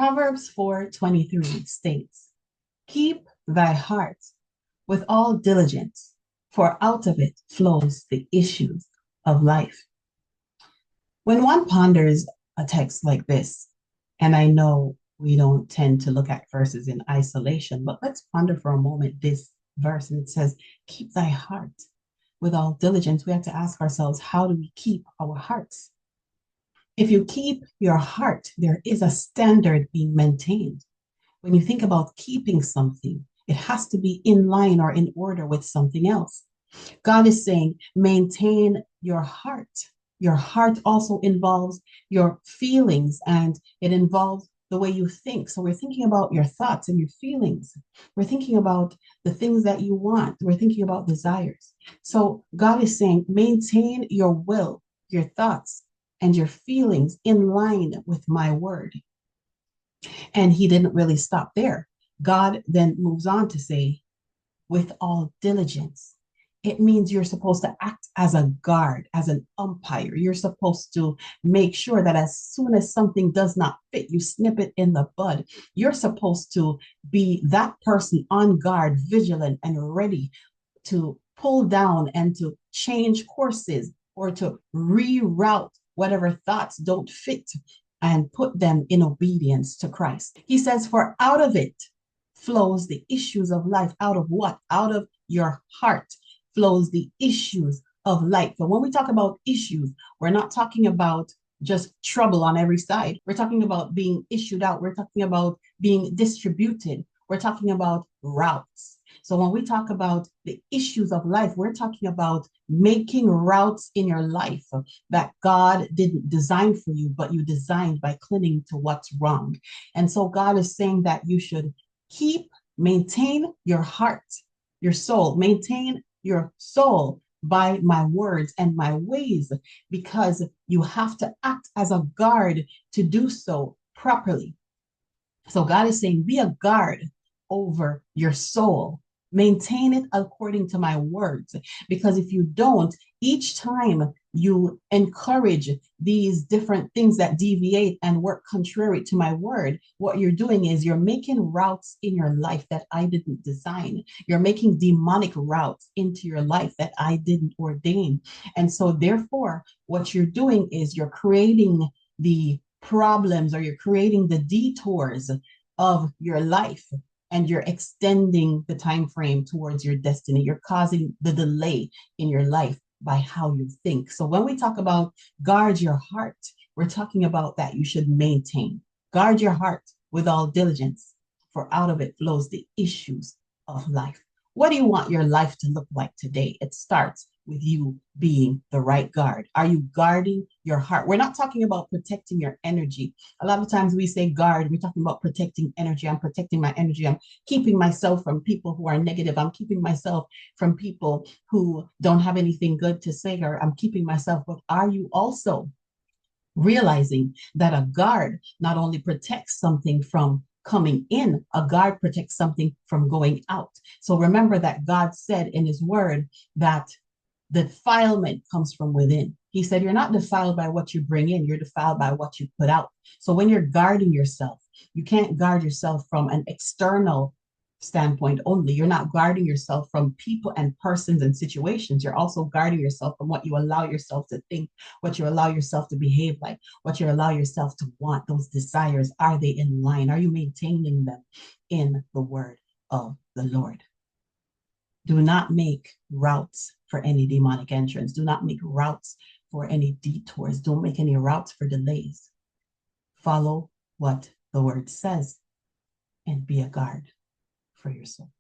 Proverbs 4:23 states, "Keep thy heart with all diligence, for out of it flows the issues of life." When one ponders a text like this, and I know we don't tend to look at verses in isolation, but let's ponder for a moment this verse. And it says, "Keep thy heart with all diligence." We have to ask ourselves, how do we keep our hearts? If you keep your heart, there is a standard being maintained. When you think about keeping something, it has to be in line or in order with something else. God is saying, maintain your heart. Your heart also involves your feelings, and it involves the way you think. So we're thinking about your thoughts and your feelings. We're thinking about the things that you want. We're thinking about desires. So God is saying, maintain your will, your thoughts, and your feelings in line with my word. And he didn't really stop there. God then moves on to say, with all diligence. It means you're supposed to act as a guard, as an umpire. You're supposed to make sure that as soon as something does not fit, you snip it in the bud. You're supposed to be that person on guard, vigilant, and ready to pull down and to change courses or to reroute whatever thoughts don't fit and put them in obedience to Christ. He says, "For out of it flows the issues of life." Out of what? Out of your heart flows the issues of life. So when we talk about issues, we're not talking about just trouble on every side. We're talking about being issued out. We're talking about being distributed. We're talking about routes. So when we talk about the issues of life, we're talking about making routes in your life that God didn't design for you, but you designed by clinging to what's wrong. And so God is saying that you should maintain your heart, your soul, maintain your soul by my words and my ways, because you have to act as a guard to do so properly. So God is saying, be a guard over your soul. Maintain it according to my words. Because if you don't, each time you encourage these different things that deviate and work contrary to my word, what you're doing is you're making routes in your life that I didn't design. You're making demonic routes into your life that I didn't ordain. And so therefore, what you're doing is you're creating the problems, or you're creating the detours of your life, and you're extending the time frame towards your destiny. You're causing the delay in your life by how you think. So when we talk about guard your heart, we're talking about that you should maintain. Guard your heart with all diligence, for out of it flows the issues of life. What do you want your life to look like today? It starts with you being the right guard. Are you guarding your heart? We're not talking about protecting your energy. A lot of times we say guard, we're talking about protecting energy. I'm protecting my energy. I'm keeping myself from people who are negative. I'm keeping myself from people who don't have anything good to say, or I'm keeping myself. But are you also realizing that a guard not only protects something from coming in, a guard protects something from going out? So remember that God said in his word that the defilement comes from within. He said, you're not defiled by what you bring in, you're defiled by what you put out. So when you're guarding yourself, you can't guard yourself from an external standpoint only. You're not guarding yourself from people and persons and situations. You're also guarding yourself from what you allow yourself to think, what you allow yourself to behave like, what you allow yourself to want. Those desires, are they in line? Are you maintaining them in the word of the Lord? Do not make routes for any demonic entrance. Do not make routes for any detours. Don't make any routes for delays. Follow what the word says and be a guard for your soul.